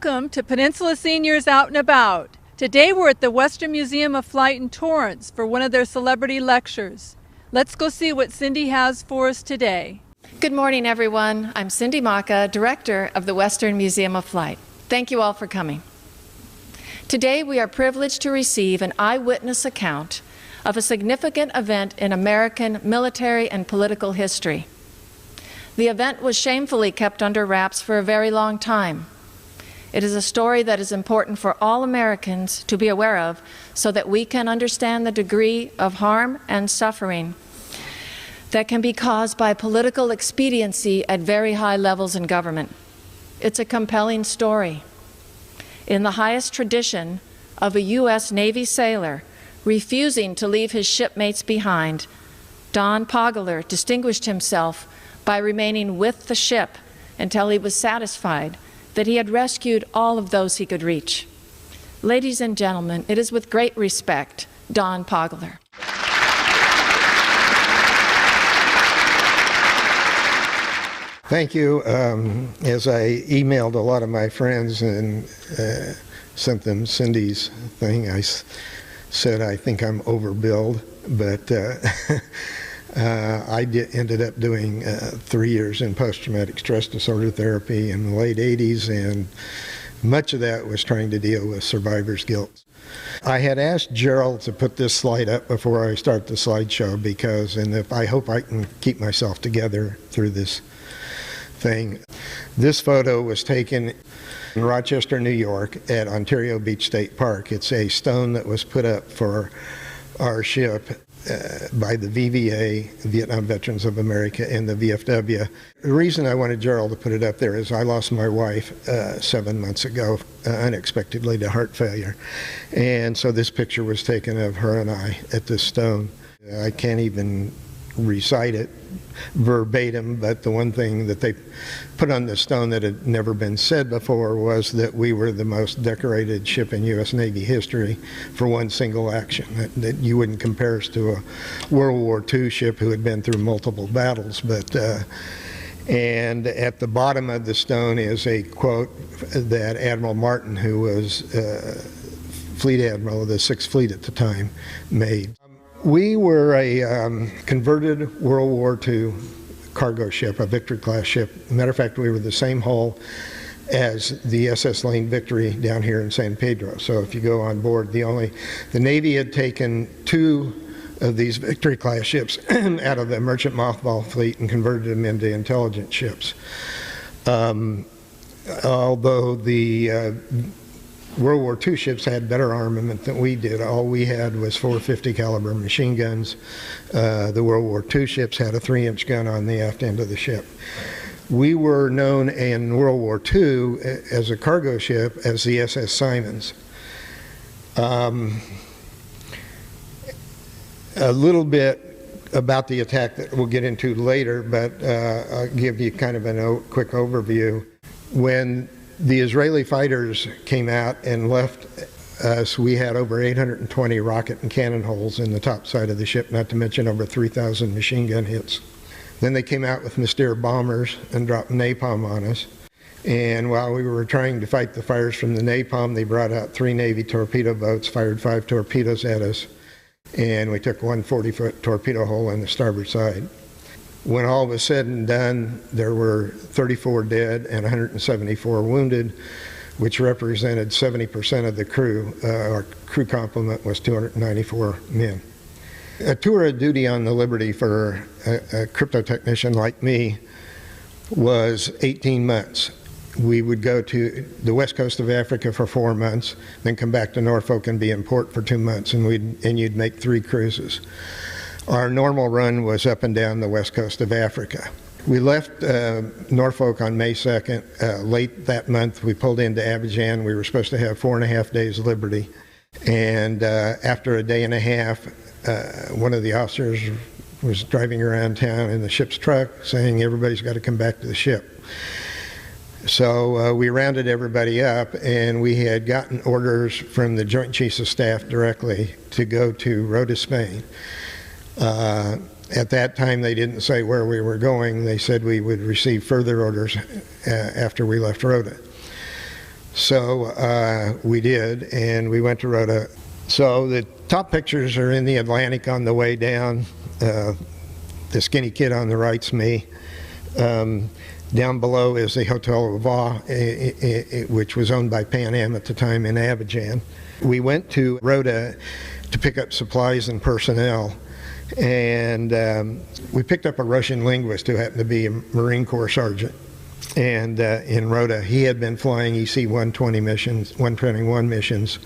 Welcome to Peninsula Seniors Out and About. Today we're at the Western Museum of Flight in Torrance for one of their celebrity lectures. Let's go see what Cindy has for us today. Good morning, everyone. I'm Cindy Maka, Director of the Western Museum of Flight. Thank you all for coming. Today we are privileged to receive an eyewitness account of a significant event in American military and political history. The event was shamefully kept under wraps for a very long time. It is a story that is important for all Americans to be aware of so that we can understand the degree of harm and suffering that can be caused by political expediency at very high levels in government. It's a compelling story. In the highest tradition of a U.S. Navy sailor refusing to leave his shipmates behind, Don Pageler distinguished himself by remaining with the ship until he was satisfied that he had rescued all of those he could reach. Ladies and gentlemen, it is with great respect, Don Pageler. Thank you. As I emailed a lot of my friends and sent them Cindy's thing, I said I think I'm overbilled, but I ended up doing 3 years in post-traumatic stress disorder therapy in the late 80s, and much of that was trying to deal with survivor's guilt. I had asked Gerald to put this slide up before I start the slideshow because, I hope I can keep myself together through this thing. This photo was taken in Rochester, New York at Ontario Beach State Park. It's a stone that was put up for our ship by the VVA, Vietnam Veterans of America, and the VFW. The reason I wanted Gerald to put it up there is I lost my wife 7 months ago unexpectedly to heart failure. And so this picture was taken of her and I at this stone. I can't even recite it verbatim, but the one thing that they put on the stone that had never been said before was that we were the most decorated ship in U.S. Navy history for one single action. That you wouldn't compare us to a World War II ship who had been through multiple battles, but and at the bottom of the stone is a quote that Admiral Martin, who was Fleet Admiral of the 6th Fleet at the time, made. We were a converted World War II cargo ship, a Victory-class ship. Matter of fact, we were the same hull as the SS Lane Victory down here in San Pedro. So if you go on board, the Navy had taken 2 of these Victory-class ships out of the merchant mothball fleet and converted them into intelligence ships. Although the World War II ships had better armament than we did. All we had was 450 caliber machine guns. The World War II ships had a 3-inch gun on the aft end of the ship. We were known in World War II as a cargo ship as the SS Simons. A little bit about the attack that we'll get into later, but I'll give you kind of a quick overview. When the Israeli fighters came out and left us, we had over 820 rocket and cannon holes in the top side of the ship, not to mention over 3,000 machine gun hits. Then they came out with Mystère bombers and dropped napalm on us. And while we were trying to fight the fires from the napalm, they brought out 3 Navy torpedo boats, fired 5 torpedoes at us, and we took 1 40-foot torpedo hole in the starboard side. When all was said and done, there were 34 dead and 174 wounded, which represented 70% of the crew. Our crew complement was 294 men. A tour of duty on the Liberty for a crypto technician like me was 18 months. We would go to the west coast of Africa for 4 months, then come back to Norfolk and be in port for 2 months, and you'd make 3 cruises. Our normal run was up and down the west coast of Africa. We left Norfolk on May 2nd. Late that month, we pulled into Abidjan. We were supposed to have 4.5 days liberty. And after a day and a half, one of the officers was driving around town in the ship's truck saying everybody's got to come back to the ship. So we rounded everybody up, and we had gotten orders from the Joint Chiefs of Staff directly to go to Rota, Spain. At that time, they didn't say where we were going. They said we would receive further orders after we left Rota. So we did, and we went to Rota. So the top pictures are in the Atlantic on the way down. The skinny kid on the right's me. Down below is the Hotel Rava, which was owned by Pan Am at the time in Abidjan. We went to Rota to pick up supplies and personnel, and we picked up a Russian linguist who happened to be a Marine Corps sergeant. And in Rota, he had been flying EC-120 missions, 121 missions.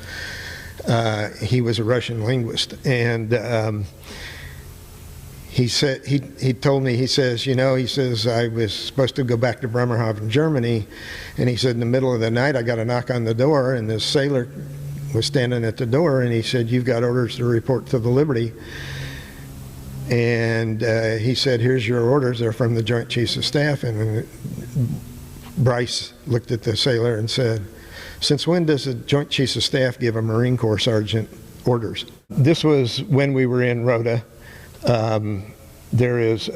He was a Russian linguist, and he said, he told me, he says, you know, he says, I was supposed to go back to Bremerhaven, Germany, and he said in the middle of the night I got a knock on the door, and this sailor was standing at the door, and he said, you've got orders to report to the Liberty. And he said, here's your orders, they're from the Joint Chiefs of Staff. And Bryce looked at the sailor and said, since when does the Joint Chiefs of Staff give a Marine Corps sergeant orders? This was when we were in Rota. There is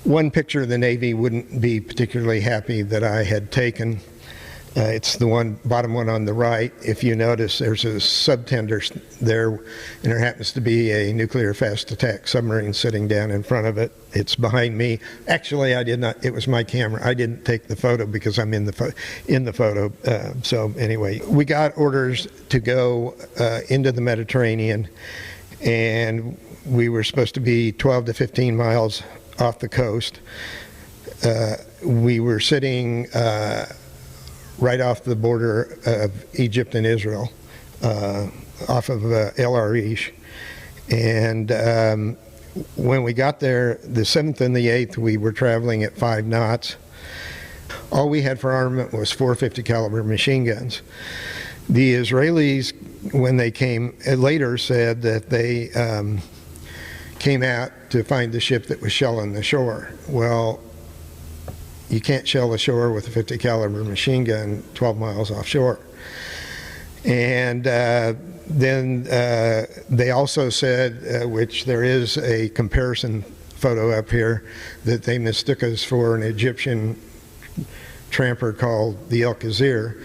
one picture of the Navy wouldn't be particularly happy that I had taken. It's the bottom one on the right. If you notice, there's a subtender there, and there happens to be a nuclear fast attack submarine sitting down in front of it. It's behind me. Actually, I did not. It was my camera. I didn't take the photo because I'm in the photo. So anyway, we got orders to go into the Mediterranean, and we were supposed to be 12 to 15 miles off the coast. We were sitting right off the border of Egypt and Israel, off of El Arish. And when we got there, the 7th and the 8th, we were traveling at 5 knots. All we had for armament was 450 caliber machine guns. The Israelis, when they came later, said that they came out to find the ship that was shelling the shore. Well, you can't shell the shore with a 50 caliber machine gun 12 miles offshore. And then they also said, which there is a comparison photo up here, that they mistook us for an Egyptian tramper called the El Khazir,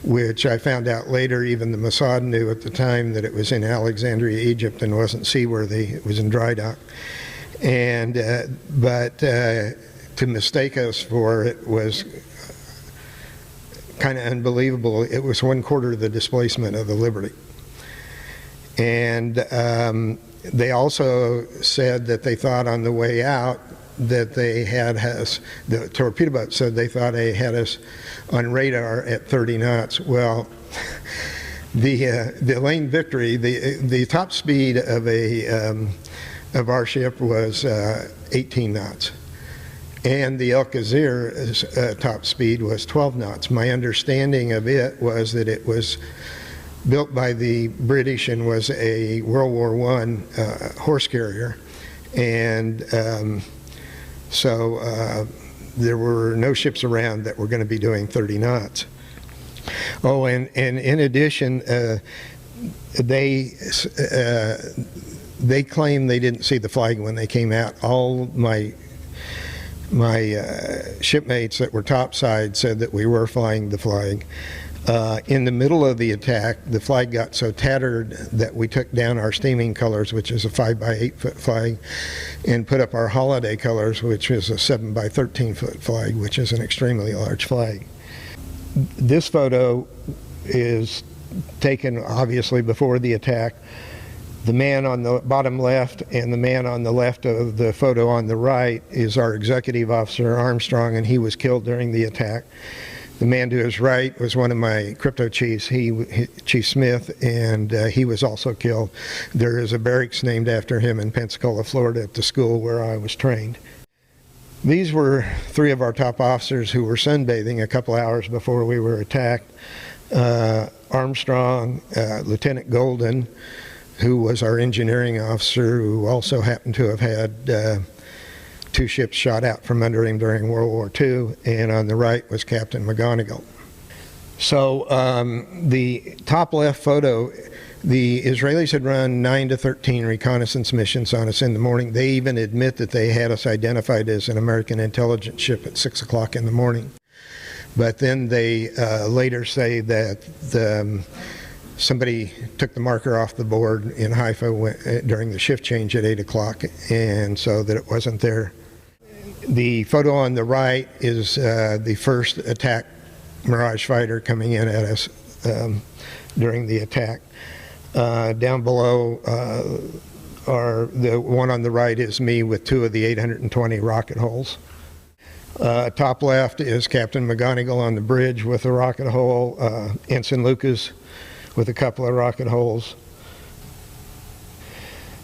which I found out later, even the Mossad knew at the time that it was in Alexandria, Egypt, and wasn't seaworthy. It was in dry dock. And but to mistake us for it was kind of unbelievable. It was 1/4 of the displacement of the Liberty. And they also said that they thought on the way out that they had us, the torpedo boat said they thought they had us on radar at 30 knots. Well, the Lane Victory, the top speed of our ship was 18 knots. And the El Khazir's top speed was 12 knots. My understanding of it was that it was built by the British and was a World War I horse carrier. And so there were no ships around that were going to be doing 30 knots. Oh, and in addition, they claimed they didn't see the flag when they came out. All my shipmates that were topside said that we were flying the flag. In the middle of the attack, the flag got so tattered that we took down our steaming colors, which is a 5 by 8 foot flag, and put up our holiday colors, which is a 7 by 13 foot flag, which is an extremely large flag. This photo is taken obviously before the attack. The man on the bottom left and the man on the left of the photo on the right is our executive officer, Armstrong, and he was killed during the attack. The man to his right was one of my crypto chiefs, Chief Smith, and he was also killed. There is a barracks named after him in Pensacola, Florida, at the school where I was trained. These were 3 of our top officers who were sunbathing a couple hours before we were attacked. Armstrong, Lieutenant Golden, who was our engineering officer, who also happened to have had 2 ships shot out from under him during World War II, and on the right was Captain McGonigal. So the top left photo, the Israelis had run 9 to 13 reconnaissance missions on us in the morning. They even admit that they had us identified as an American intelligence ship at 6 o'clock in the morning. But then they later say that somebody took the marker off the board in Haifa during the shift change at 8 o'clock, and so that it wasn't there. The photo on the right is the first attack Mirage fighter coming in at us during the attack. Down below the one on the right is me with 2 of the 820 rocket holes. Top left is Captain McGonigal on the bridge with a rocket hole, Ensign Lucas with a couple of rocket holes.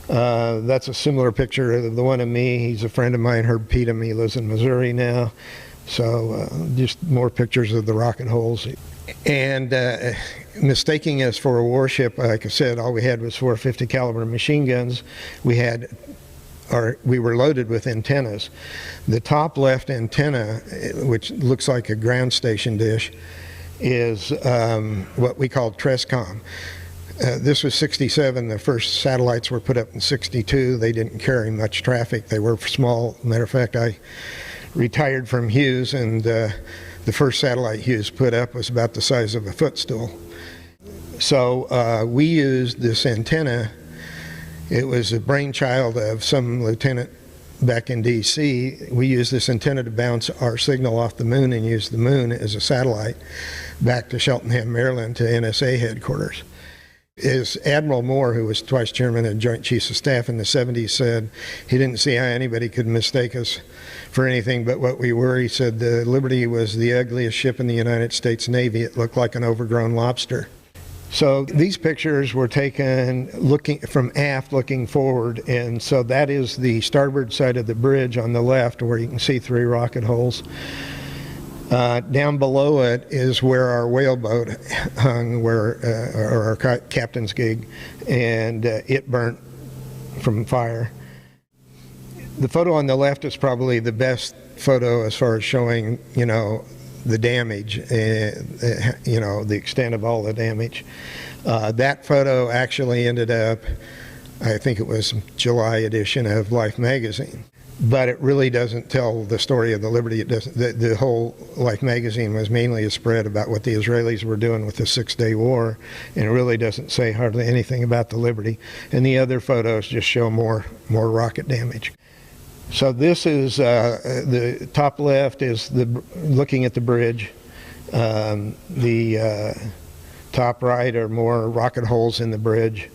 That's a similar picture of the one of me. He's a friend of mine, Herb Petum. He lives in Missouri now. So just more pictures of the rocket holes. And mistaking us for a warship, like I said, all we had was 450 caliber machine guns. We were loaded with antennas. The top left antenna, which looks like a ground station dish, is what we call Trescom. This was 67. The first satellites were put up in 62. They didn't carry much traffic. They were small. Matter of fact, I retired from Hughes, and the first satellite Hughes put up was about the size of a footstool. So we used this antenna. It was a brainchild of some lieutenant back in D.C. We used this antenna to bounce our signal off the moon and use the moon as a satellite back to Cheltenham, Maryland, to NSA headquarters. As Admiral Moore, who was twice chairman of Joint Chiefs of Staff in the 70s, said he didn't see how anybody could mistake us for anything but what we were. He said the Liberty was the ugliest ship in the United States Navy. It looked like an overgrown lobster. So these pictures were taken looking from aft, looking forward, and so that is the starboard side of the bridge on the left, where you can see 3 rocket holes. Down below it is where our whaleboat hung, or our captain's gig, and it burnt from fire. The photo on the left is probably the best photo as far as showing, the damage, the extent of all the damage. That photo actually ended up, I think it was July edition of Life magazine. But it really doesn't tell the story of the Liberty. It doesn't. The whole Life magazine was mainly a spread about what the Israelis were doing with the 6-day war, and it really doesn't say hardly anything about the Liberty. And the other photos just show more rocket damage. So this is the top left is looking at the bridge. The top right are more rocket holes in the bridge.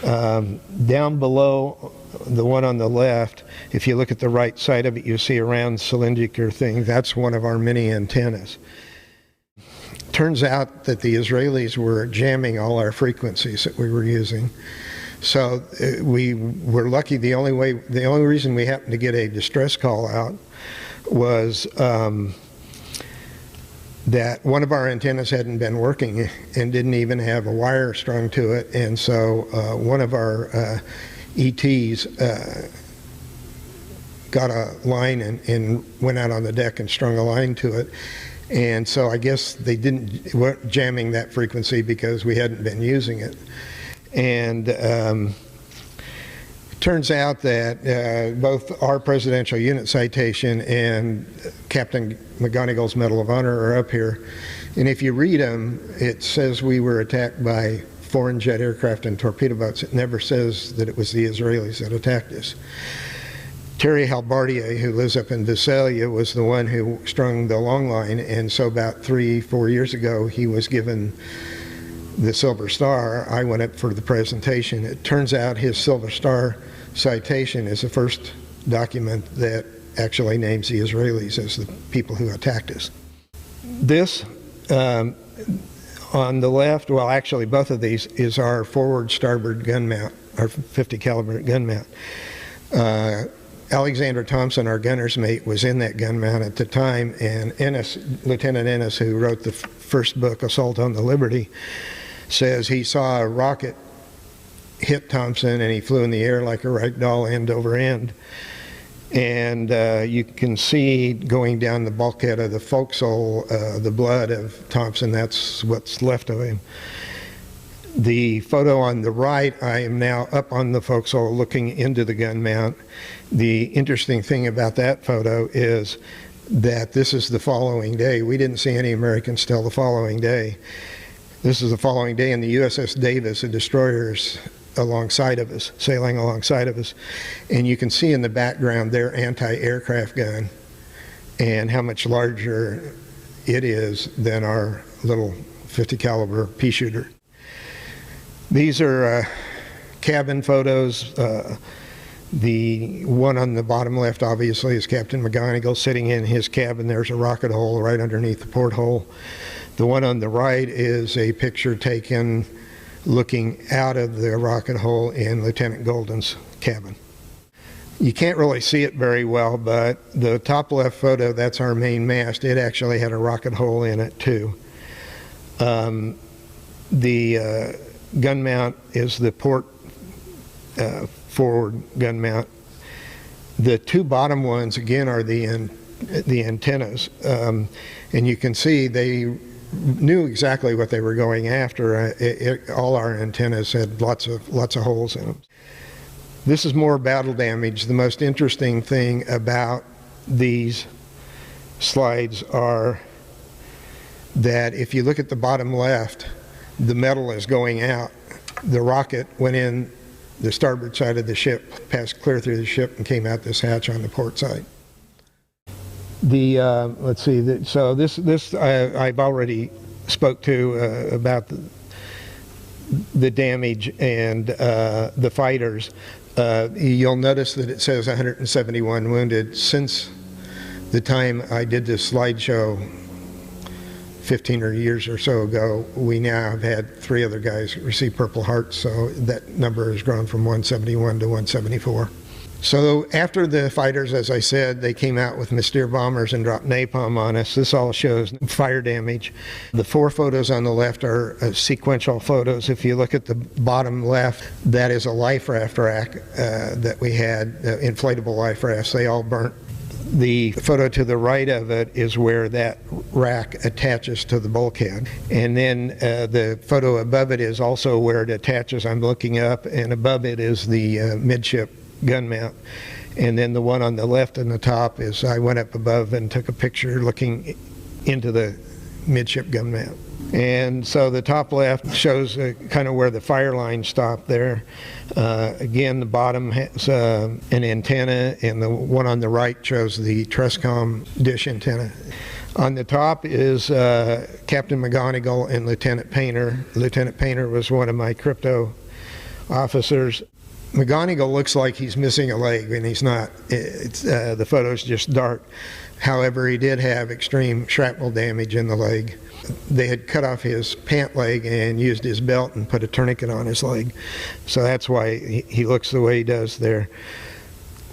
Down below, the one on the left, if you look at the right side of it, you see a round cylindrical thing. That's one of our mini antennas. Turns out that the Israelis were jamming all our frequencies that we were using. So we were lucky. The only reason we happened to get a distress call out was that one of our antennas hadn't been working and didn't even have a wire strung to it, and so one of our ETs got a line and went out on the deck and strung a line to it. And so I guess they weren't jamming that frequency because we hadn't been using it. And it turns out that both our Presidential Unit Citation and Captain McGonigal's Medal of Honor are up here. And if you read them, it says we were attacked by foreign jet aircraft and torpedo boats. It never says that it was the Israelis that attacked us. Terry Halbardier, who lives up in Visalia, was the one who strung the long line, and so about 3-4 years ago he was given the Silver Star. I went up for the presentation. It turns out his Silver Star citation is the first document that actually names the Israelis as the people who attacked us. This on the left, well actually both of these, is our forward starboard gun mount, our 50 caliber gun mount. Alexander Thompson, our gunner's mate, was in that gun mount at the time, and Lieutenant Ennis, who wrote the first book, Assault on the Liberty, says he saw a rocket hit Thompson and he flew in the air like a rag doll end over end. And you can see going down the bulkhead of the forecastle the blood of Thompson. That's what's left of him. The photo on the right, I am now up on the forecastle looking into the gun mount. The interesting thing about that photo is that this is the following day. We didn't see any Americans till the following day. This is the following day, and the USS Davis, a destroyer, is alongside of us, sailing alongside of us. And you can see in the background their anti-aircraft gun and how much larger it is than our little 50 caliber pea shooter. These are cabin photos. The one on the bottom left, obviously, is Captain McGonigal sitting in his cabin. There's a rocket hole right underneath the porthole. The one on the right is a picture taken looking out of the rocket hole in Lieutenant Golden's cabin. You can't really see it very well, but the top left photo, that's our main mast. It actually had a rocket hole in it too. The gun mount is the port forward gun mount. The two bottom ones, again, are the antennas. And you can see they knew exactly what they were going after. All our antennas had lots of holes in them. This is more battle damage. The most interesting thing about these slides are that if you look at the bottom left, the metal is going out. The rocket went in the starboard side of the ship, passed clear through the ship, and came out this hatch on the port side. Let's see. So this I've already spoke to about the damage and the fighters. You'll notice that it says 171 wounded. Since the time I did this slideshow 15 years or so ago, we now have had 3 other guys receive Purple Hearts, so that number has grown from 171 to 174. So after the fighters, as I said, they came out with Mystere bombers and dropped napalm on us. This all shows fire damage. The 4 photos on the left are sequential photos. If you look at the bottom left, that is a life raft rack that we had, inflatable life rafts. They all burnt. The photo to the right of it is where that rack attaches to the bulkhead. And then the photo above it is also where it attaches. I'm looking up, and above it is the midship gun mount. And then the one on the left and the top is I went up above and took a picture looking into the midship gun mount. And so the top left shows kind of where the fire line stopped there. Again, the bottom has an antenna, and the one on the right shows the Trescom dish antenna. On the top is Captain McGonigal and Lieutenant Painter. Lieutenant Painter was one of my crypto officers. McGonigal looks like he's missing a leg, and he's not. The photo's just dark. However, he did have extreme shrapnel damage in the leg. They had cut off his pant leg and used his belt and put a tourniquet on his leg. So that's why he looks the way he does there.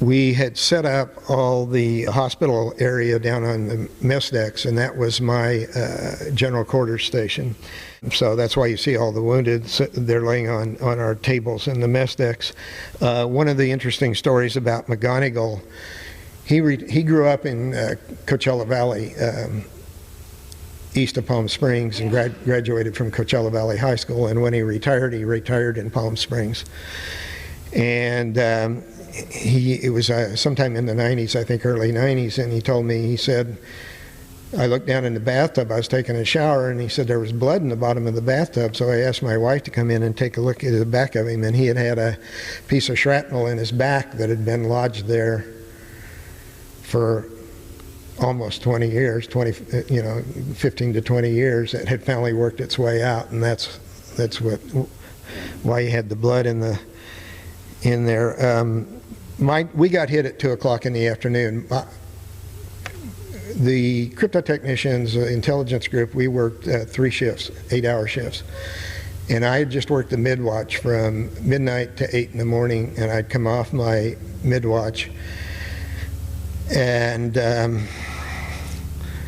We had set up all the hospital area down on the mess decks, and that was my general quarters station. So that's why you see all the wounded. They're laying on our tables in the mess decks. One of the interesting stories about McGonigal, he grew up in Coachella Valley, east of Palm Springs, and graduated from Coachella Valley High School. And when he retired in Palm Springs. And it was sometime in the 90s, I think early 90s, and he told me, he said, I looked down in the bathtub, I was taking a shower, and he said there was blood in the bottom of the bathtub, so I asked my wife to come in and take a look at the back of him, and he had had a piece of shrapnel in his back that had been lodged there for almost 20 years, 15 to 20 years. It had finally worked its way out, and that's why he had the blood in there. We got hit at 2 o'clock in the afternoon. The crypto technicians, intelligence group, we worked 3 shifts, 8-hour shifts. And I had just worked the mid-watch from midnight to 8 in the morning, and I'd come off my mid-watch and at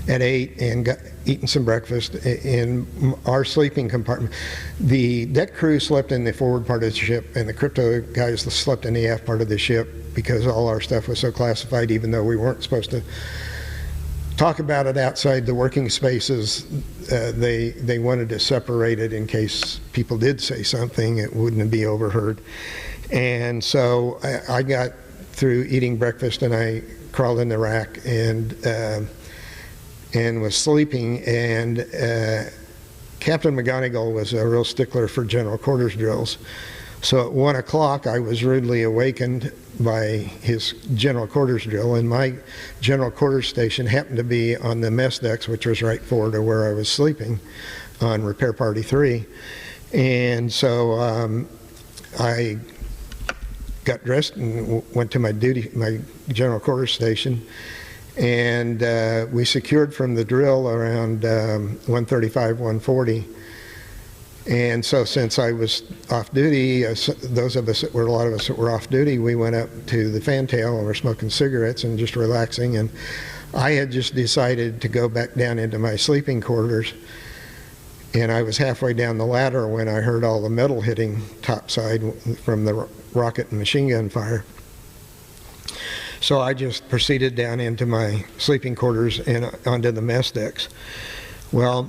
8 and got eaten some breakfast in our sleeping compartment. The deck crew slept in the forward part of the ship, and the crypto guys slept in the aft part of the ship because all our stuff was so classified, even though we weren't supposed to talk about it outside the working spaces. They wanted to separate it in case people did say something, it wouldn't be overheard. And so I got through eating breakfast, and I crawled in the rack, and and was sleeping, and Captain McGonigal was a real stickler for general quarters drills. So at 1 o'clock I was rudely awakened by his general quarters drill, and my general quarters station happened to be on the mess decks, which was right forward to where I was sleeping on Repair Party 3. And so I got dressed and went to my general quarters station, and we secured from the drill around 1:35, 1:40. And so since I was off duty, a lot of us that were off duty, we went up to the fantail and were smoking cigarettes and just relaxing. And I had just decided to go back down into my sleeping quarters, and I was halfway down the ladder when I heard all the metal hitting topside from the rocket and machine gun fire. So I just proceeded down into my sleeping quarters and onto the mess decks. Well,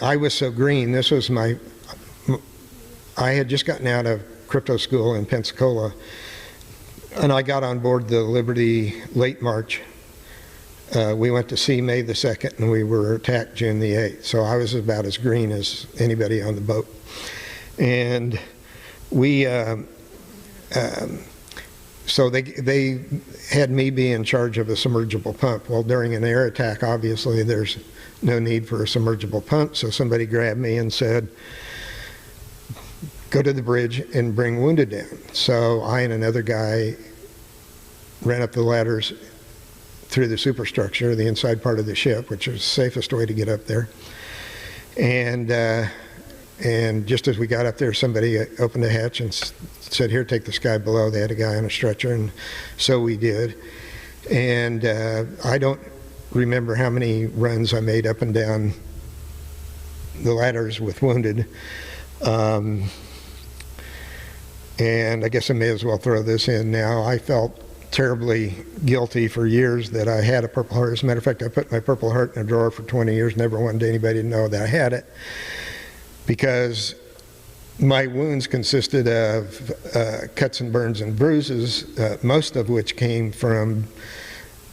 I was so green. I had just gotten out of crypto school in Pensacola, and I got on board the Liberty late March. We went to sea May the 2nd, and we were attacked June the 8th. So I was about as green as anybody on the boat. And we, so they had me be in charge of a submergible pump. Well, during an air attack, obviously there's no need for a submergible pump, so somebody grabbed me and said, go to the bridge and bring wounded down. So I and another guy ran up the ladders through the superstructure, the inside part of the ship, which was the safest way to get up there. And just as we got up there, somebody opened a hatch and said, here, take this guy below. They had a guy on a stretcher, and so we did. And I don't remember how many runs I made up and down the ladders with wounded. And I guess I may as well throw this in now. I felt terribly guilty for years that I had a Purple Heart. As a matter of fact, I put my Purple Heart in a drawer for 20 years, never wanted anybody to know that I had it, because my wounds consisted of cuts and burns and bruises, most of which came from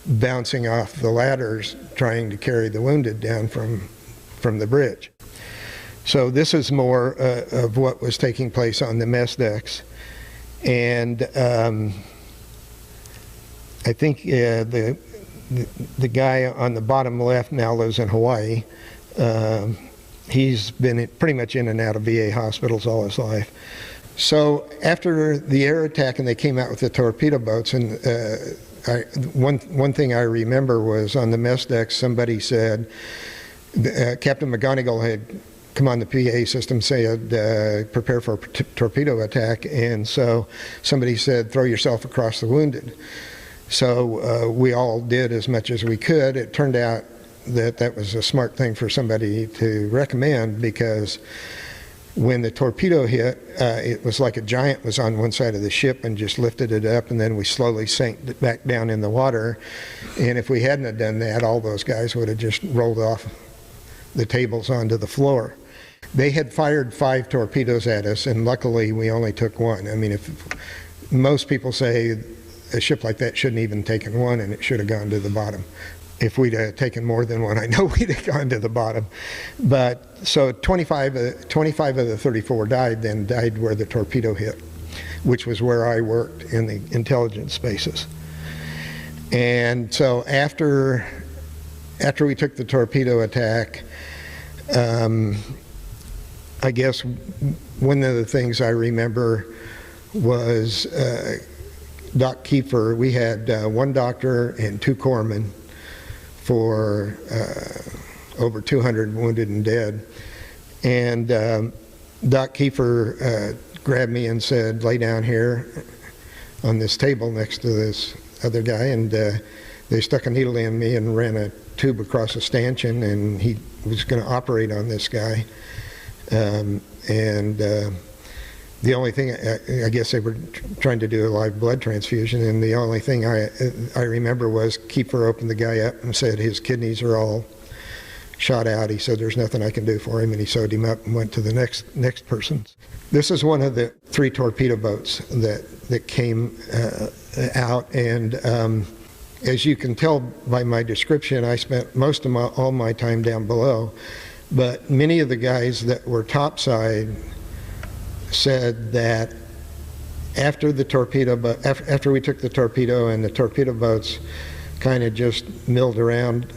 bouncing off the ladders trying to carry the wounded down from the bridge. So this is more of what was taking place on the mess decks. And I think the guy on the bottom left now lives in Hawaii. He's been pretty much in and out of VA hospitals all his life. So after the air attack and they came out with the torpedo boats, and one thing I remember was on the mess deck somebody said, Captain McGonigal had come on the PA system, said prepare for a torpedo attack, and so somebody said throw yourself across the wounded. So we all did as much as we could. It turned out that was a smart thing for somebody to recommend, because when the torpedo hit, it was like a giant was on one side of the ship and just lifted it up, and then we slowly sank it back down in the water. And if we hadn't have done that, all those guys would have just rolled off the tables onto the floor. They had fired 5 torpedoes at us, and luckily we only took 1. I mean, if most people say a ship like that shouldn't even taken 1 and it should have gone to the bottom. If we'd have taken more than 1, I know we'd have gone to the bottom. But so 25 of the 34 died where the torpedo hit, which was where I worked in the intelligence spaces. And so after we took the torpedo attack, I guess one of the things I remember was Doc Kiefer. We had 1 doctor and 2 corpsmen for over 200 wounded and dead. And Doc Kiefer grabbed me and said, lay down here on this table next to this other guy, and they stuck a needle in me and ran a tube across a stanchion, and he was going to operate on this guy. The only thing, I guess they were trying to do a live blood transfusion, and the only thing I remember was Kiefer opened the guy up and said his kidneys are all shot out. He said there's nothing I can do for him, and he sewed him up and went to the next person. This is one of the 3 torpedo boats that came out, and As you can tell by my description, I spent most of all my time down below, but many of the guys that were topside said that after we took the torpedo and the torpedo boats kind of just milled around,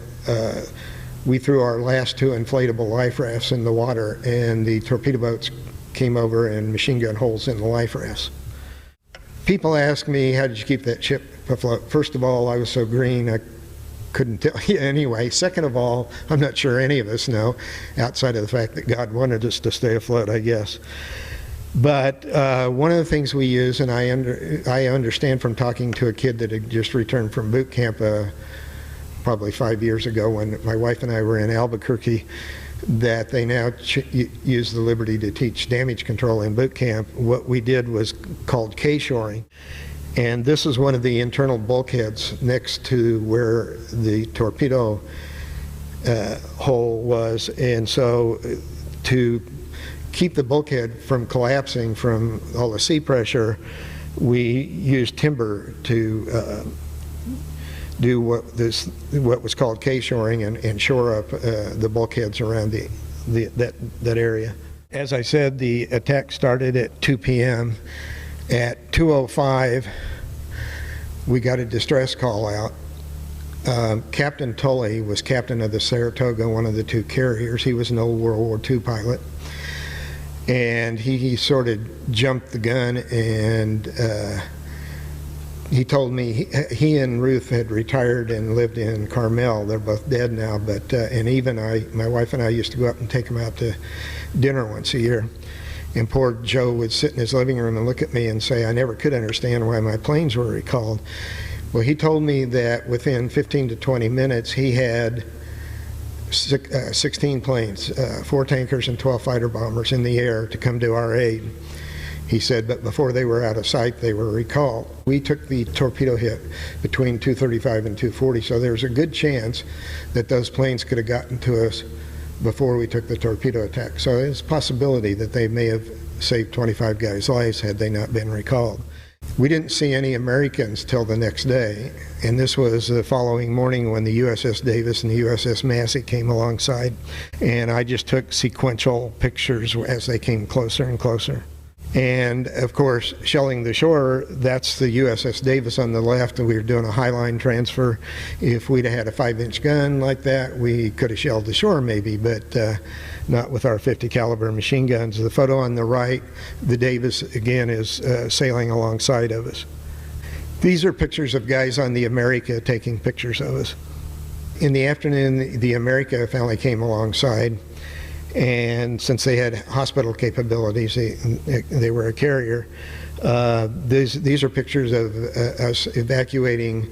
we threw our last 2 inflatable life rafts in the water, and the torpedo boats came over and machine gun holes in the life rafts. People ask me, how did you keep that ship afloat? First of all, I was so green I couldn't tell you anyway. Second of all, I'm not sure any of us know, outside of the fact that God wanted us to stay afloat, I guess. But one of the things we use, and I understand from talking to a kid that had just returned from boot camp probably 5 years ago when my wife and I were in Albuquerque, that they now use the liberty to teach damage control in boot camp. What we did was called K-shoring. And this is one of the internal bulkheads next to where the torpedo hole was. And so to keep the bulkhead from collapsing from all the sea pressure, we used timber to do what was called K-shoring and shore up the bulkheads around that area. As I said, the attack started at 2 p.m. At 2:05, we got a distress call out. Captain Tully was captain of the Saratoga, one of the 2 carriers. He was an old World War II pilot. And he sort of jumped the gun, and he told me he and Ruth had retired and lived in Carmel. They're both dead now, but and even my wife and I used to go up and take them out to dinner once a year. And poor Joe would sit in his living room and look at me and say, I never could understand why my planes were recalled. Well, he told me that within 15 to 20 minutes he had 16 planes, 4 tankers and 12 fighter bombers in the air to come to our aid. He said, but before they were out of sight, they were recalled. We took the torpedo hit between 2:35 and 2:40, so there's a good chance that those planes could have gotten to us before we took the torpedo attack. So it's a possibility that they may have saved 25 guys' lives had they not been recalled. We didn't see any Americans till the next day, and this was the following morning when the USS Davis and the USS Massey came alongside, and I just took sequential pictures as they came closer and closer. And of course, shelling the shore, that's the USS Davis on the left, and we were doing a highline transfer. If we'd have had a 5-inch gun like that, we could have shelled the shore maybe, but not with our 50 caliber machine guns. The photo on the right, the Davis again is sailing alongside of us. These are pictures of guys on the America taking pictures of us. In the afternoon, the America finally came alongside. And since they had hospital capabilities, they were a carrier. These are pictures of us evacuating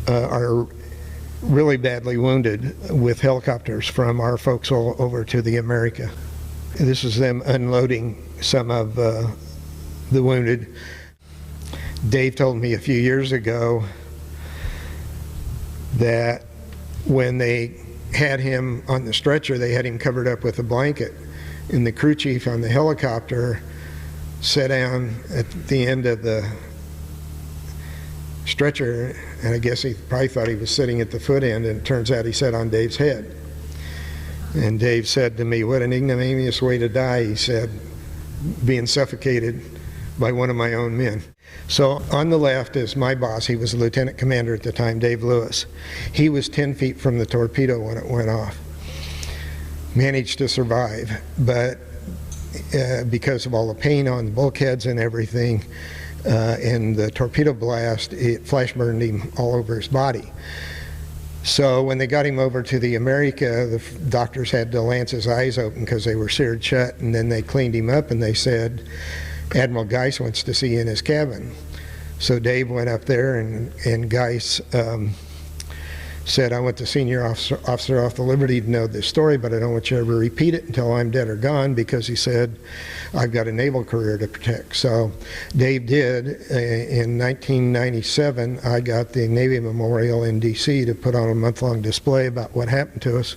our really badly wounded with helicopters from our forecastle over to the America. This is them unloading some of the wounded. Dave told me a few years ago that when they had him on the stretcher, they had him covered up with a blanket, and the crew chief on the helicopter sat down at the end of the stretcher, and I guess he probably thought he was sitting at the foot end, and it turns out he sat on Dave's head. And Dave said to me, what an ignominious way to die, he said, being suffocated by one of my own men. So on the left is my boss. He was a lieutenant commander at the time, Dave Lewis. He was 10 feet from the torpedo when it went off. Managed to survive, but because of all the pain on the bulkheads and everything, and the torpedo blast, it flash burned him all over his body. So when they got him over to the America, the doctors had to lance his eyes open because they were seared shut, and then they cleaned him up and they said, Admiral Geis wants to see you in his cabin. So Dave went up there, and Geis said, I want the senior officer off the Liberty to know this story, but I don't want you to ever repeat it until I'm dead or gone, because he said, I've got a naval career to protect. So Dave did. In 1997, I got the Navy Memorial in DC to put on a month-long display about what happened to us.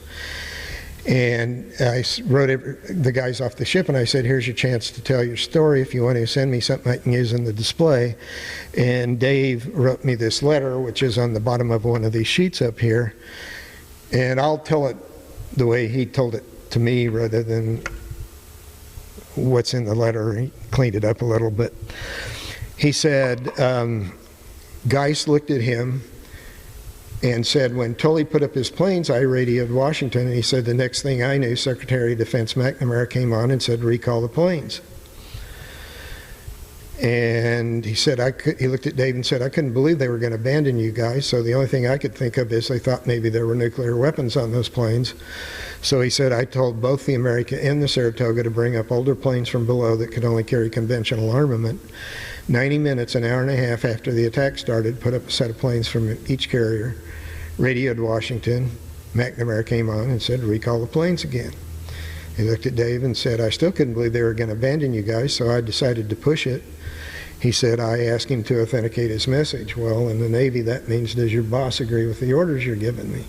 And I wrote the guys off the ship, and I said, here's your chance to tell your story. If you want to send me something I can use in the display. And Dave wrote me this letter, which is on the bottom of one of these sheets up here. And I'll tell it the way he told it to me rather than what's in the letter. He cleaned it up a little bit. He said, Geist looked at him and said, when Tully put up his planes, I radioed Washington, and he said, the next thing I knew, Secretary of Defense McNamara came on and said, recall the planes. And he said, he looked at Dave and said, I couldn't believe they were going to abandon you guys, so the only thing I could think of is they thought maybe there were nuclear weapons on those planes. So he said, I told both the America and the Saratoga to bring up older planes from below that could only carry conventional armament. 90 minutes, an hour and a half after the attack started, put up a set of planes from each carrier, radioed Washington. McNamara came on and said, recall the planes again. He looked at Dave and said, I still couldn't believe they were going to abandon you guys, so I decided to push it. He said, I asked him to authenticate his message. Well, in the Navy, that means, does your boss agree with the orders you're giving me?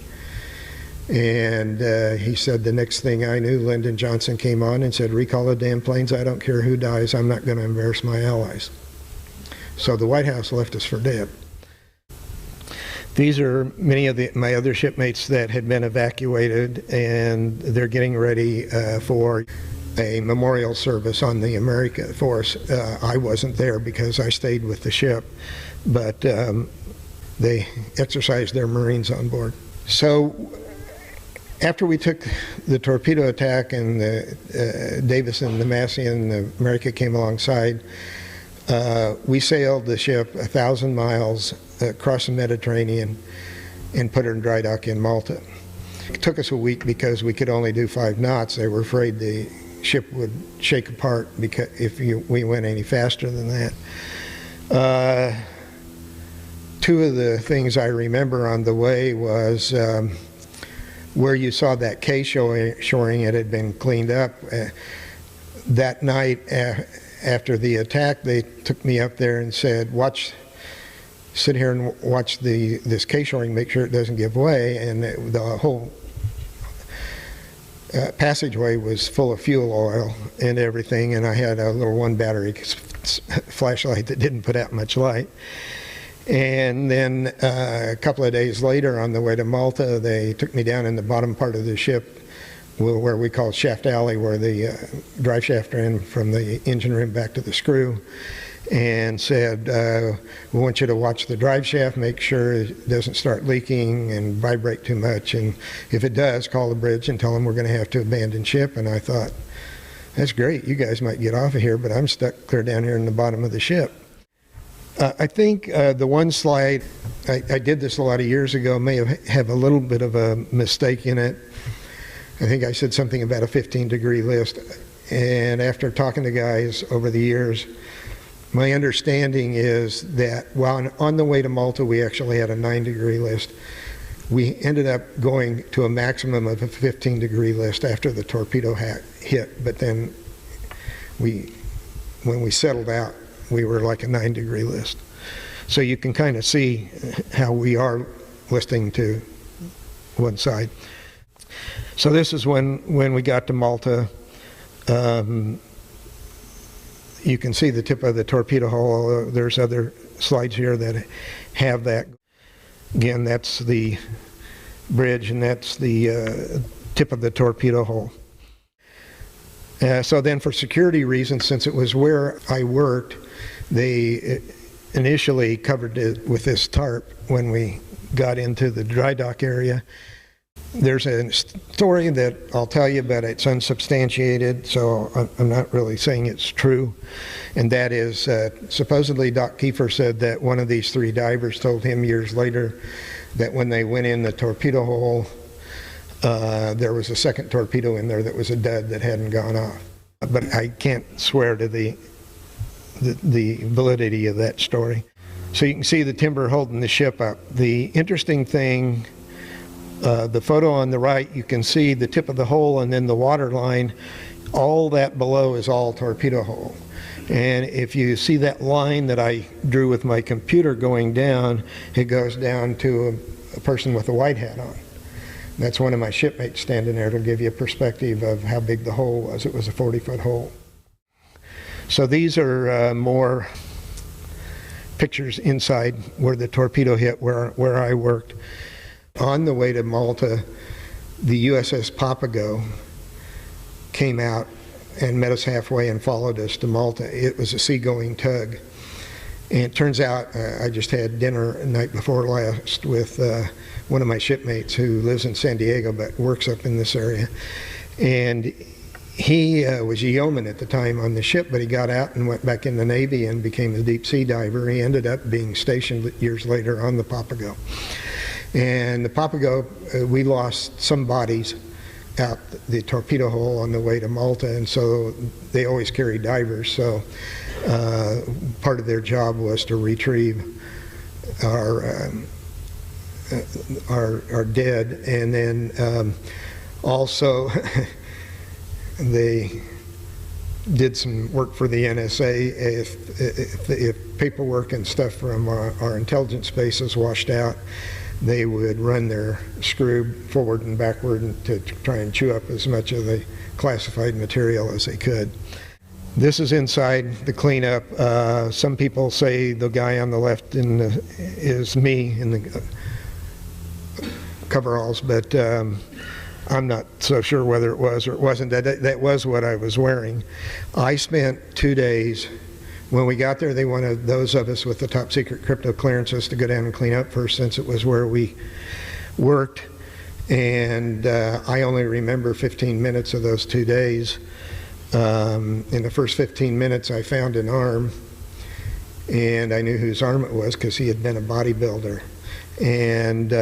And he said, the next thing I knew, Lyndon Johnson came on and said, recall the damn planes. I don't care who dies. I'm not going to embarrass my allies. So the White House left us for dead. These are many of my other shipmates that had been evacuated, and they're getting ready for a memorial service on the America Force. I wasn't there because I stayed with the ship, but they exercised their Marines on board. So after we took the torpedo attack and the Davis and the Massey and the America came alongside, we sailed the ship 1,000 miles across the Mediterranean and put her in dry dock in Malta. It took us a week because we could only do 5 knots. They were afraid the ship would shake apart because if we went any faster than that. Two of the things I remember on the way was where you saw that K shoring, it had been cleaned up. That night after the attack, they took me up there and said, sit here and watch this K shoring, make sure it doesn't give way. And the whole passageway was full of fuel oil and everything, and I had a little 1 battery flashlight that didn't put out much light. And then a couple of days later on the way to Malta, they took me down in the bottom part of the ship where we call Shaft Alley, where the drive shaft ran from the engine room back to the screw, and said, we want you to watch the drive shaft, make sure it doesn't start leaking and vibrate too much, and if it does, call the bridge and tell them we're going to have to abandon ship. And I thought, that's great, you guys might get off of here, but I'm stuck clear down here in the bottom of the ship. I think the one slide, I did this a lot of years ago, may have a little bit of a mistake in it. I think I said something about a 15-degree list, and after talking to guys over the years, my understanding is that while on the way to Malta, we actually had a 9-degree list. We ended up going to a maximum of a 15-degree list after the torpedo hit, but then when we settled out, we were like a 9-degree list. So you can kind of see how we are listing to one side. So this is when we got to Malta. You can see the tip of the torpedo hole. There's other slides here that have that. Again, that's the bridge, and that's the tip of the torpedo hole. So then for security reasons, since it was where I worked, they initially covered it with this tarp when we got into the dry dock area. There's a story that I'll tell you, but it's unsubstantiated, so I'm not really saying it's true. And that is, supposedly Doc Kiefer said that one of these 3 divers told him years later that when they went in the torpedo hole, there was a second torpedo in there that was a dud that hadn't gone off. But I can't swear to the validity of that story. So you can see the timber holding the ship up. The interesting thing, the photo on the right, you can see the tip of the hole and then the water line. All that below is all torpedo hole. And if you see that line that I drew with my computer going down, it goes down to a person with a white hat on. That's one of my shipmates standing there to give you a perspective of how big the hole was. It was a 40-foot hole. So these are more pictures inside where the torpedo hit, where I worked. On the way to Malta, the USS Papago came out and met us halfway and followed us to Malta. It was a seagoing tug. And it turns out I just had dinner the night before last with one of my shipmates who lives in San Diego but works up in this area. And he was a yeoman at the time on the ship, but he got out and went back in the Navy and became a deep sea diver. He ended up being stationed years later on the Papago. And the Papago, we lost some bodies out the torpedo hole on the way to Malta, and so they always carry divers. So part of their job was to retrieve our dead, and then also they did some work for the NSA. If paperwork and stuff from our intelligence bases washed out, they would run their screw forward and backward to try and chew up as much of the classified material as they could. This is inside the cleanup. Some people say the guy on the left is me in the coveralls, but I'm not so sure whether it was or it wasn't. That was what I was wearing. I spent 2 days. When we got there, they wanted those of us with the top secret crypto clearances to go down and clean up first, since it was where we worked. And I only remember 15 minutes of those 2 days. In the first 15 minutes, I found an arm, and I knew whose arm it was because he had been a bodybuilder. And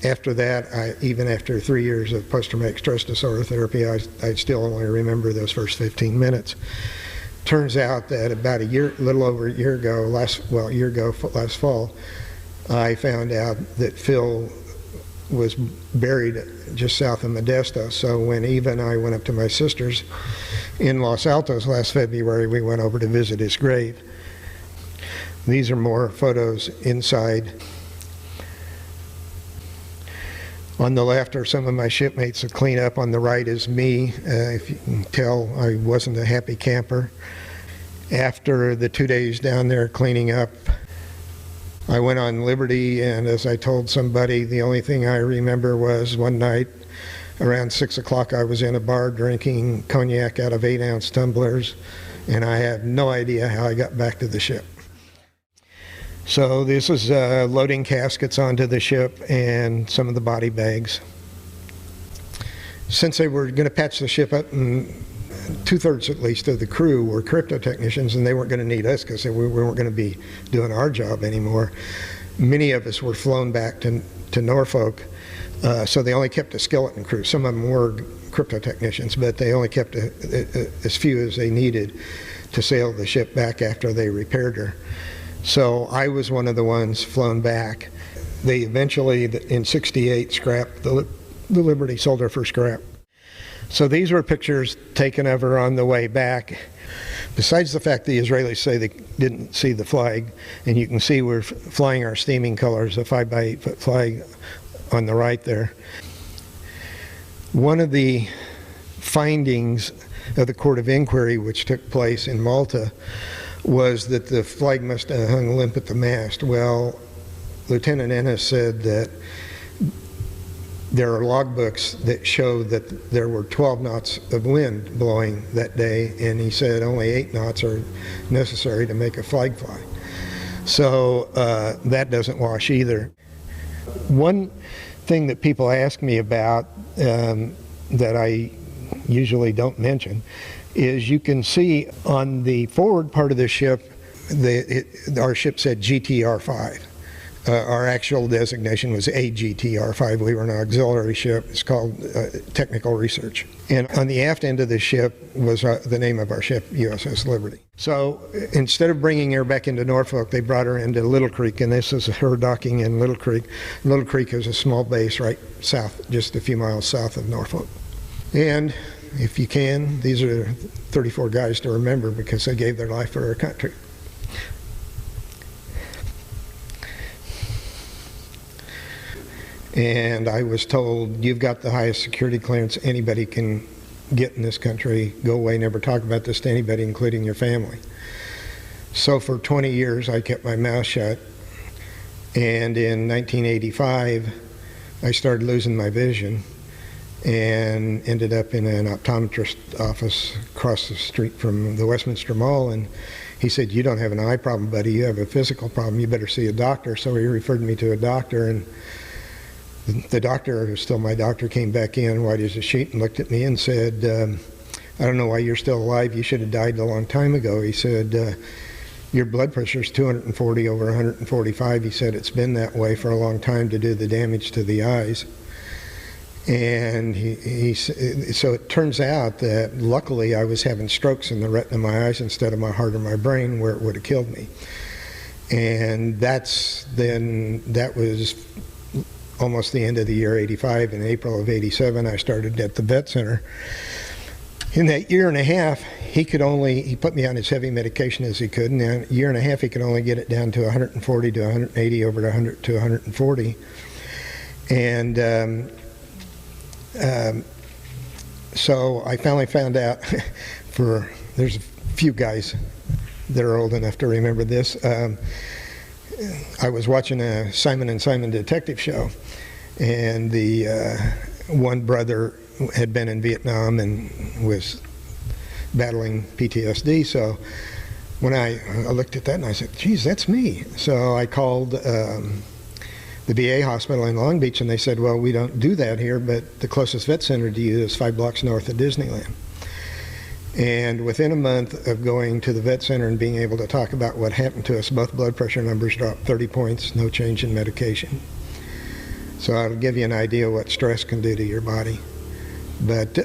after that, even after 3 years of post-traumatic stress disorder therapy, I still only remember those first 15 minutes. Turns out that about a little over a year ago, last fall, I found out that Phil was buried just south of Modesto. So when Eva and I went up to my sister's in Los Altos last February, we went over to visit his grave. These are more photos inside. On the left are some of my shipmates that clean up. On the right is me. If you can tell, I wasn't a happy camper. After the 2 days down there cleaning up, I went on Liberty, and as I told somebody, the only thing I remember was one night around 6 o'clock I was in a bar drinking cognac out of 8-ounce tumblers, and I have no idea how I got back to the ship. So this is loading caskets onto the ship and some of the body bags. Since they were going to patch the ship up, and 2/3 at least of the crew were crypto technicians, and they weren't going to need us because we weren't going to be doing our job anymore, many of us were flown back to Norfolk. So they only kept a skeleton crew. Some of them were crypto technicians, but they only kept as few as they needed to sail the ship back after they repaired her. So I was one of the ones flown back. They eventually, in '68, scrapped the Liberty, sold her for scrap. So these were pictures taken of her on the way back. Besides the fact the Israelis say they didn't see the flag, and you can see we're flying our steaming colors, a 5 by 8 foot flag on the right there. One of the findings of the Court of Inquiry, which took place in Malta, was that the flag must have hung limp at the mast. Well, Lieutenant Ennis said that there are logbooks that show that there were 12 knots of wind blowing that day, and he said only 8 knots are necessary to make a flag fly. So that doesn't wash either. One thing that people ask me about that I usually don't mention is you can see on the forward part of the ship, our ship said GTR-5. Our actual designation was AGTR-5. We were an auxiliary ship. It's called Technical Research. And on the aft end of the ship was the name of our ship, USS Liberty. So instead of bringing her back into Norfolk, they brought her into Little Creek, and this is her docking in Little Creek. Little Creek is a small base right south, just a few miles south of Norfolk. And if you can, these are 34 guys to remember because they gave their life for our country. And I was told, you've got the highest security clearance anybody can get in this country. Go away, never talk about this to anybody, including your family. So for 20 years, I kept my mouth shut. And in 1985, I started losing my vision and ended up in an optometrist office across the street from the Westminster Mall. And he said, you don't have an eye problem, buddy. You have a physical problem. You better see a doctor. So he referred me to a doctor. And the doctor, who's still my doctor, came back in, white as a sheet, and looked at me and said, I don't know why you're still alive. You should have died a long time ago. He said, your blood pressure is 240 over 145. He said, it's been that way for a long time to do the damage to the eyes. And so it turns out that luckily I was having strokes in the retina of my eyes instead of my heart or my brain, where it would have killed me. And that was almost the end of the year 85. In April of 87, I started at the vet center. In that year and a half, he put me on as heavy medication as he could, and in a year and a half he could only get it down to 140 to 180 over to 100 to 140. And so I finally found out, there's a few guys that are old enough to remember this. I was watching a Simon & Simon detective show, and the one brother had been in Vietnam and was battling PTSD. So when I looked at that and I said, geez, that's me. So I called the VA hospital in Long Beach, and they said, well, we don't do that here, but the closest vet center to you is 5 blocks north of Disneyland. And within a month of going to the vet center and being able to talk about what happened to us, both blood pressure numbers dropped 30 points, no change in medication. So I'll give you an idea what stress can do to your body. But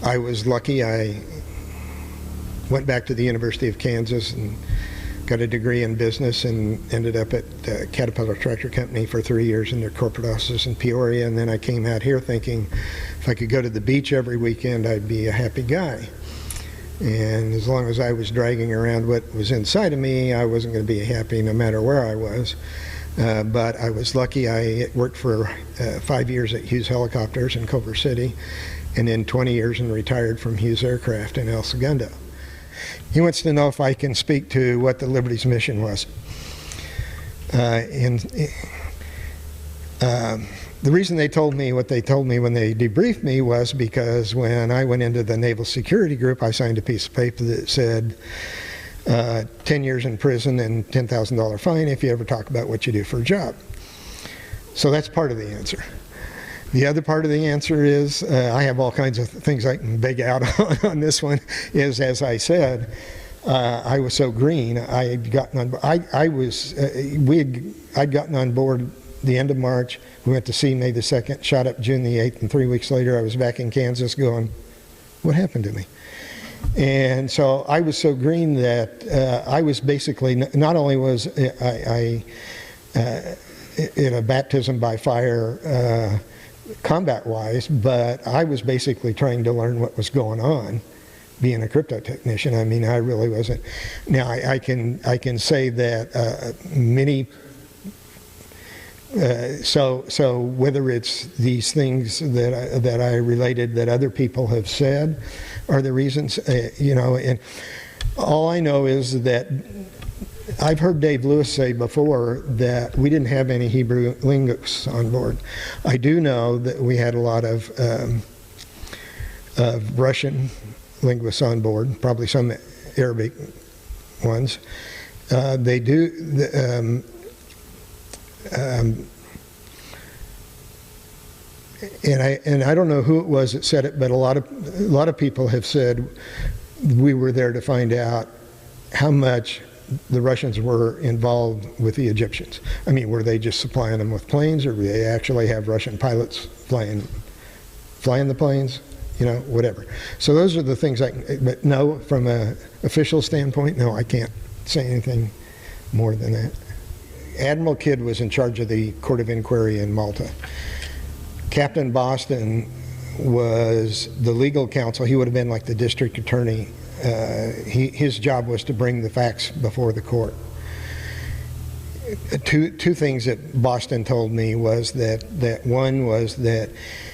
I was lucky. I went back to the University of Kansas and got a degree in business and ended up at Caterpillar Tractor Company for 3 years in their corporate offices in Peoria. And then I came out here thinking if I could go to the beach every weekend, I'd be a happy guy. And as long as I was dragging around what was inside of me, I wasn't going to be happy no matter where I was. But I was lucky. I worked for 5 years at Hughes Helicopters in Culver City, and then 20 years and retired from Hughes Aircraft in El Segundo. He wants to know if I can speak to what the Liberty's mission was. The reason they told me what they told me when they debriefed me was because when I went into the Naval Security Group, I signed a piece of paper that said 10 years in prison and $10,000 fine if you ever talk about what you do for a job. So that's part of the answer. The other part of the answer is, I have all kinds of things I can beg out on this one, is, as I said, I was so green. I had gotten on, I'd gotten on board the end of March. We went to sea May the 2nd, shot up June the 8th, and 3 weeks later I was back in Kansas going, what happened to me? And so I was so green that I was basically, not only was I in a baptism by fire combat-wise, but I was basically trying to learn what was going on, being a crypto technician. I mean, I really wasn't. Now, I can say that many. So whether it's these things that I related that other people have said are the reasons, and all I know is that I've heard Dave Lewis say before that we didn't have any Hebrew linguists on board. I do know that we had a lot of Russian linguists on board, probably some Arabic ones. They do. And I don't know who it was that said it, but a lot of people have said we were there to find out how much the Russians were involved with the Egyptians. I mean, were they just supplying them with planes, or did they actually have Russian pilots flying the planes? Whatever. So those are the things but no, from an official standpoint, no, I can't say anything more than that. Admiral Kidd was in charge of the Court of Inquiry in Malta. Captain Boston was the legal counsel. He would have been like the district attorney. His job was to bring the facts before the court. two things that Boston told me was that one was that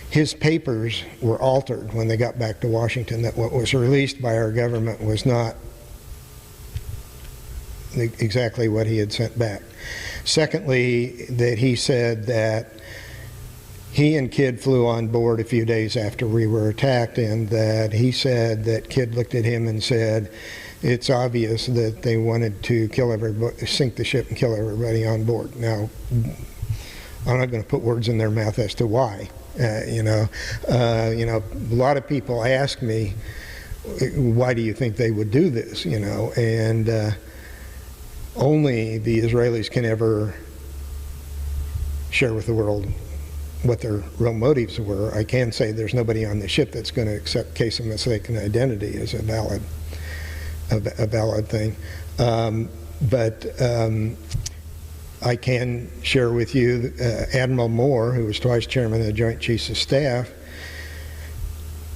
his papers were altered when they got back to Washington, that what was released by our government was not exactly what he had sent back. Secondly, that he said that he and Kidd flew on board a few days after we were attacked, and that he said that Kidd looked at him and said, it's obvious that they wanted to kill everybody, sink the ship and kill everybody on board. Now, I'm not going to put words in their mouth as to why. A lot of people ask me, why do you think they would do this? And only the Israelis can ever share with the world what their real motives were. I can say there's nobody on the ship that's going to accept case of mistaken identity as a valid thing. But I can share with you Admiral Moore, who was twice chairman of the Joint Chiefs of Staff.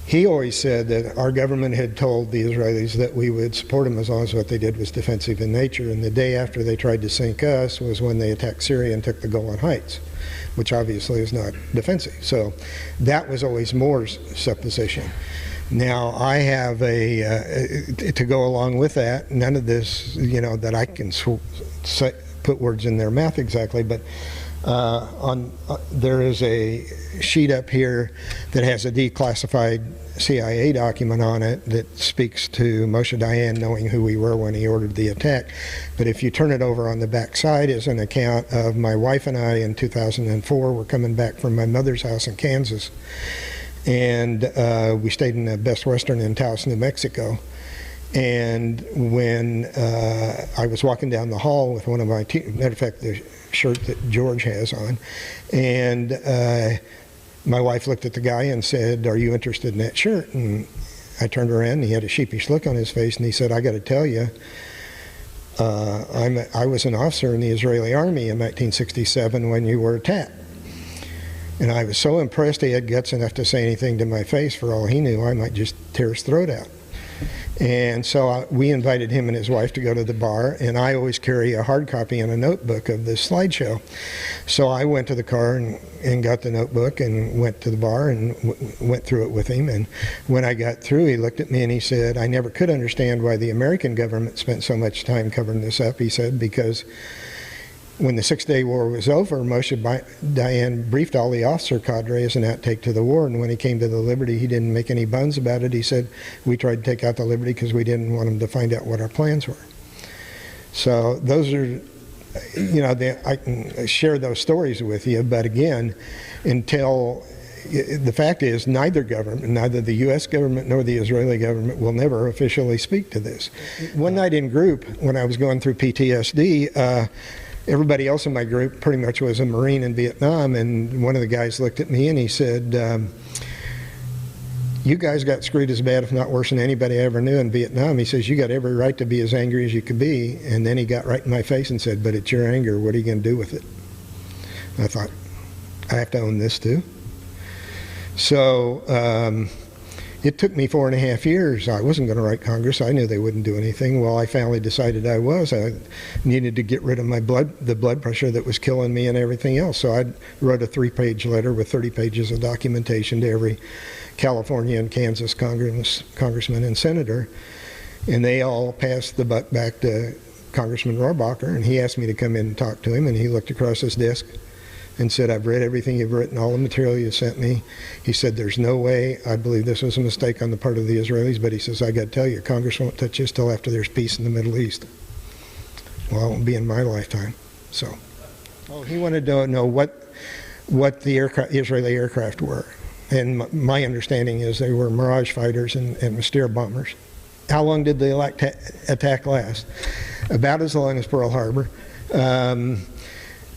He always said that our government had told the Israelis that we would support them as long as what they did was defensive in nature. And the day after they tried to sink us was when they attacked Syria and took the Golan Heights, which obviously is not defensive. So that was always Moore's supposition. Now, I have to go along with that, none of this, that I can put words in their mouth exactly, but there is a sheet up here that has a declassified CIA document on it that speaks to Moshe Dayan knowing who we were when he ordered the attack. But if you turn it over on the back side is an account of my wife and I in 2004. We're coming back from my mother's house in Kansas. And we stayed in the Best Western in Taos, New Mexico. And when I was walking down the hall with one of my matter of fact, the shirt that George has on, and my wife looked at the guy and said, "Are you interested in that shirt?" And I turned around and he had a sheepish look on his face, and he said, "I got to tell you, I was an officer in the Israeli army in 1967 when you were attacked." And I was so impressed he had guts enough to say anything to my face. For all he knew, I might just tear his throat out. And so we invited him and his wife to go to the bar, and I always carry a hard copy and a notebook of this slideshow. So I went to the car and got the notebook and went to the bar and went through it with him. And when I got through, he looked at me and he said, "I never could understand why the American government spent so much time covering this up." He said, "Because when the Six-Day War was over, Moshe Dayan briefed all the officer cadre as an outtake to the war, and when he came to the Liberty, he didn't make any buns about it. He said, we tried to take out the Liberty because we didn't want them to find out what our plans were." So those are, I can share those stories with you, but again, the fact is neither government, neither the U.S. government nor the Israeli government will never officially speak to this. One night in group, when I was going through PTSD, everybody else in my group pretty much was a Marine in Vietnam, and one of the guys looked at me and he said, "You guys got screwed as bad, if not worse, than anybody I ever knew in Vietnam." He says, "You got every right to be as angry as you could be." And then he got right in my face and said, "But it's your anger. What are you going to do with it?" And I thought, I have to own this too. So it took me 4.5 years. I wasn't going to write Congress. I knew they wouldn't do anything. Well, I finally decided I needed to get rid of the blood pressure that was killing me and everything else. So I wrote a 3-page letter with 30 pages of documentation to every California and Kansas congressman and senator. And they all passed the buck back to Congressman Rohrabacher, and he asked me to come in and talk to him, and he looked across his desk and said, "I've read everything you've written, all the material you sent me." He said, "There's no way I believe this was a mistake on the part of the Israelis, but," he says, "I got to tell you, Congress won't touch this till after there's peace in the Middle East." Well, it won't be in my lifetime. So, he wanted to know what the Israeli aircraft were. And my understanding is they were Mirage fighters and Mystere bombers. How long did the attack last? About as long as Pearl Harbor.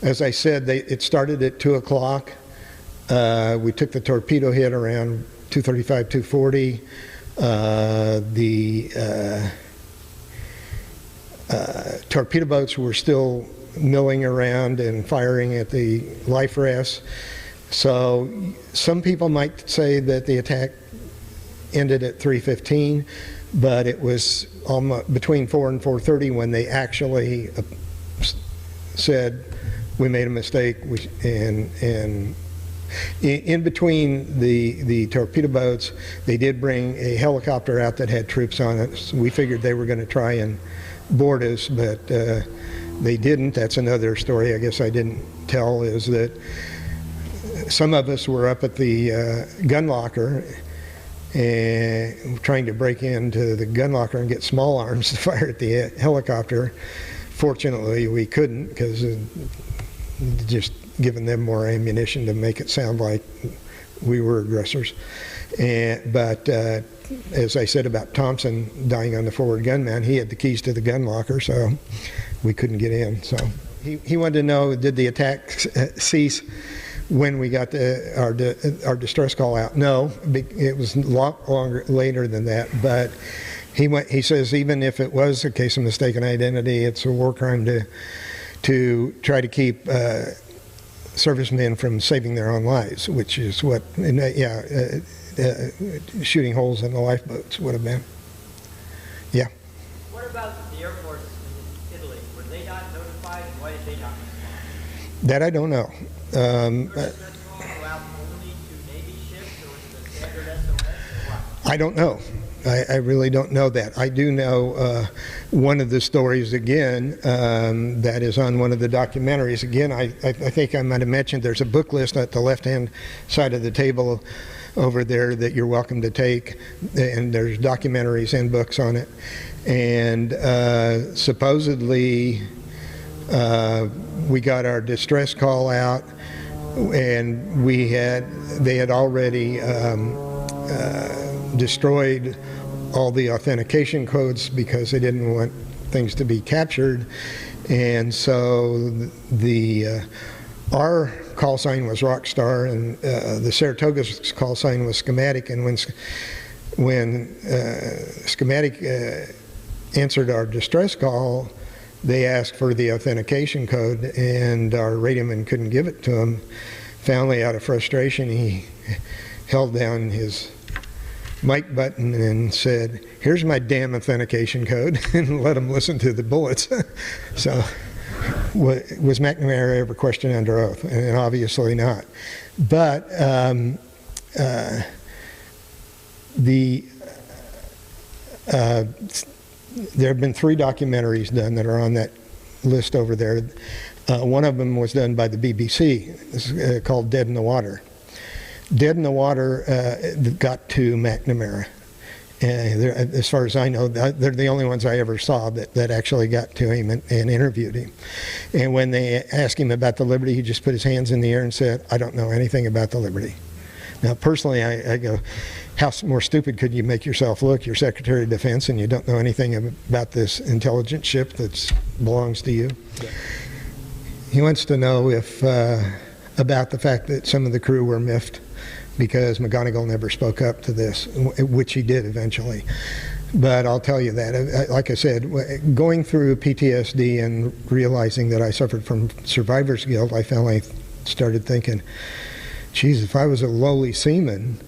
As I said, it started at 2 o'clock. We took the torpedo hit around 2:35, 2:40. The torpedo boats were still milling around and firing at the life rests. So some people might say that the attack ended at 3:15, but it was almost between 4 and 4:30 when they actually said, we made a mistake, and in between the torpedo boats, they did bring a helicopter out that had troops on it. So we figured they were going to try and board us, but they didn't. That's another story I guess I didn't tell, is that some of us were up at the gun locker and trying to break into the gun locker and get small arms to fire at the helicopter. Fortunately, we couldn't, because just giving them more ammunition to make it sound like we were aggressors. But as I said about Thompson dying on the forward gun mount, he had the keys to the gun locker, so we couldn't get in. So he wanted to know, did the attack cease when we got our distress call out? No, it was a lot longer later than that. But he says even if it was a case of mistaken identity, it's a war crime to try to keep servicemen from saving their own lives, which is what shooting holes in the lifeboats would have been. Yeah. What about the Air Force in Italy? Were they not notified, and why did they not respond? That I don't know. Were distress calls go out only to Navy ships, or was it a standard SOS, or what? I don't know. I really don't know that. I do know one of the stories, again, that is on one of the documentaries. Again, I think I might have mentioned there's a book list at the left-hand side of the table over there that you're welcome to take, and there's documentaries and books on it. And supposedly we got our distress call out, and they had already destroyed all the authentication codes because they didn't want things to be captured. And so our call sign was Rockstar, and the Saratoga's call sign was Schematic. And when Schematic answered our distress call, they asked for the authentication code, and our radioman couldn't give it to him. Finally, out of frustration, he held down his mic button and said, "Here's my damn authentication code," and let him listen to the bullets. So was McNamara ever questioned under oath? And obviously not. But there have been 3 documentaries done that are on that list over there. One of them was done by the BBC. It's called Dead in the Water. Dead in the Water got to McNamara. As far as I know, they're the only ones I ever saw that actually got to him and interviewed him. And when they asked him about the Liberty, he just put his hands in the air and said, "I don't know anything about the Liberty." Now, personally, I go, how more stupid could you make yourself look? You're Secretary of Defense and you don't know anything about this intelligence ship that belongs to you. Yeah. He wants to know about the fact that some of the crew were miffed because McGonigal never spoke up to this, which he did eventually. But I'll tell you that, like I said, going through PTSD and realizing that I suffered from survivor's guilt, I finally started thinking, geez, if I was a lowly seaman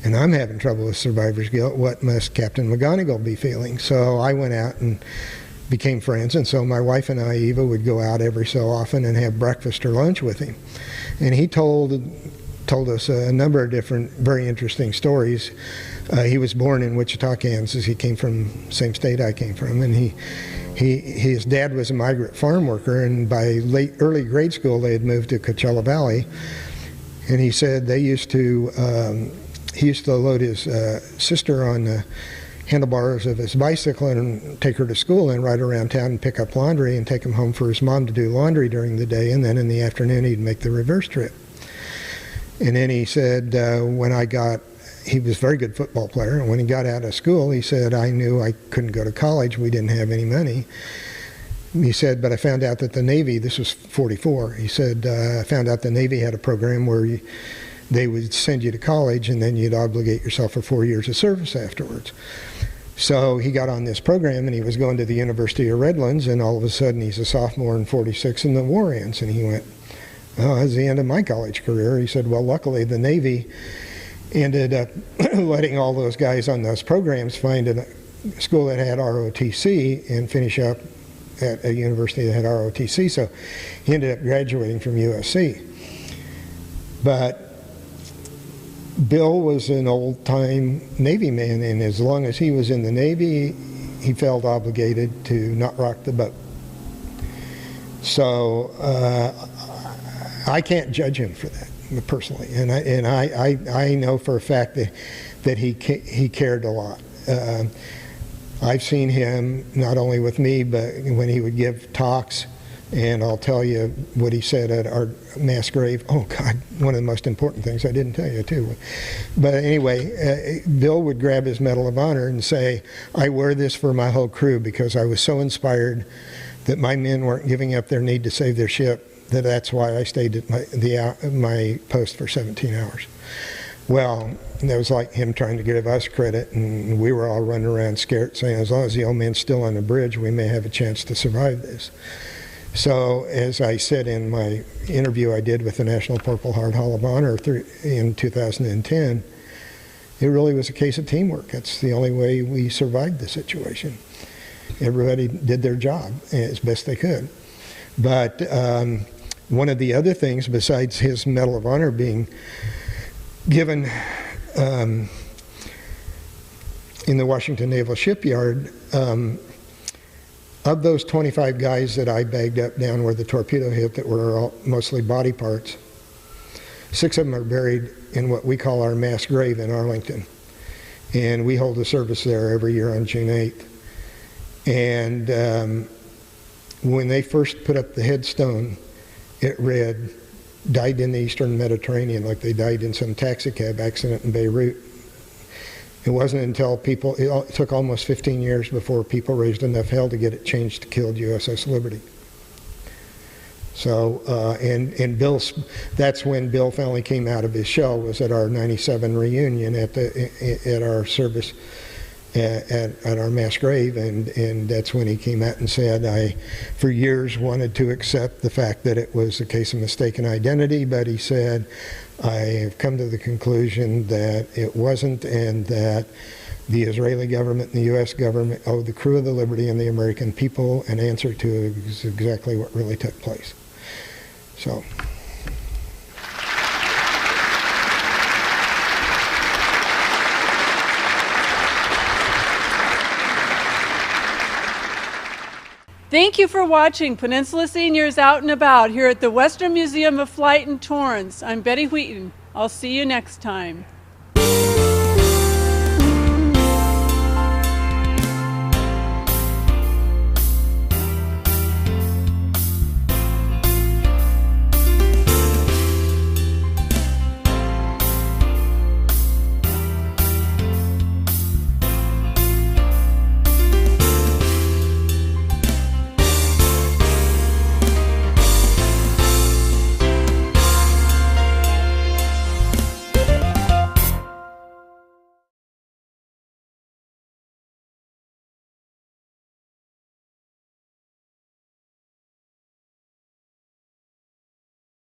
and I'm having trouble with survivor's guilt, what must Captain McGonigal be feeling? So I went out and became friends, and so my wife and I, Eva, would go out every so often and have breakfast or lunch with him. And he told us a number of different very interesting stories. He was born in Wichita, Kansas. He came from the same state I came from, and his dad was a migrant farm worker, and by early grade school they had moved to Coachella Valley. And he said he used to load his sister on the handlebars of his bicycle and take her to school and ride around town and pick up laundry and take him home for his mom to do laundry during the day, and then in the afternoon he'd make the reverse trip. And then he said he was a very good football player, and when he got out of school he said, I knew I couldn't go to college, we didn't have any money. He said, but I found out that the Navy, this was 44, he said, I found out the Navy had a program where they would send you to college and then you'd obligate yourself for 4 years of service afterwards. So he got on this program and he was going to the University of Redlands, and all of a sudden he's a sophomore in 46 and the war ends, and he went, oh, that's the end of my college career. He said, well, luckily the Navy ended up letting all those guys on those programs find a school that had ROTC and finish up at a university that had ROTC, so he ended up graduating from USC. But Bill was an old-time Navy man, and as long as he was in the Navy, he felt obligated to not rock the boat. So I can't judge him for that personally, and I know for a fact that he cared a lot. I've seen him not only with me, but when he would give talks, and I'll tell you what he said at our mass grave. Oh God, one of the most important things I didn't tell you too. But anyway, Bill would grab his Medal of Honor and say, "I wear this for my whole crew because I was so inspired that my men weren't giving up their need to save their ship, that's why I stayed at my post for 17 hours. Well, that was like him trying to give us credit, and we were all running around scared, saying, as long as the old man's still on the bridge, we may have a chance to survive this. So, as I said in my interview I did with the National Purple Heart Hall of Honor in 2010, it really was a case of teamwork. That's the only way we survived the situation. Everybody did their job as best they could. But one of the other things, besides his Medal of Honor being given in the Washington Naval Shipyard, of those 25 guys that I bagged up down where the torpedo hit that were all mostly body parts, 6 of them are buried in what we call our mass grave in Arlington. And we hold a service there every year on June 8th. And when they first put up the headstone, it read, "Died in the Eastern Mediterranean," like they died in some taxicab accident in Beirut. It wasn't until it took almost 15 years before people raised enough hell to get it changed to "Killed USS Liberty." So, and Bill's, that's when Bill finally came out of his shell, was at our 97 reunion at our service at our mass grave, and that's when he came out and said, I, for years, wanted to accept the fact that it was a case of mistaken identity, but he said, I have come to the conclusion that it wasn't, and that the Israeli government and the U.S. government owe the crew of the Liberty and the American people an answer to exactly what really took place. So. Thank you for watching Peninsula Seniors Out and About here at the Western Museum of Flight in Torrance. I'm Betty Wheaton. I'll see you next time.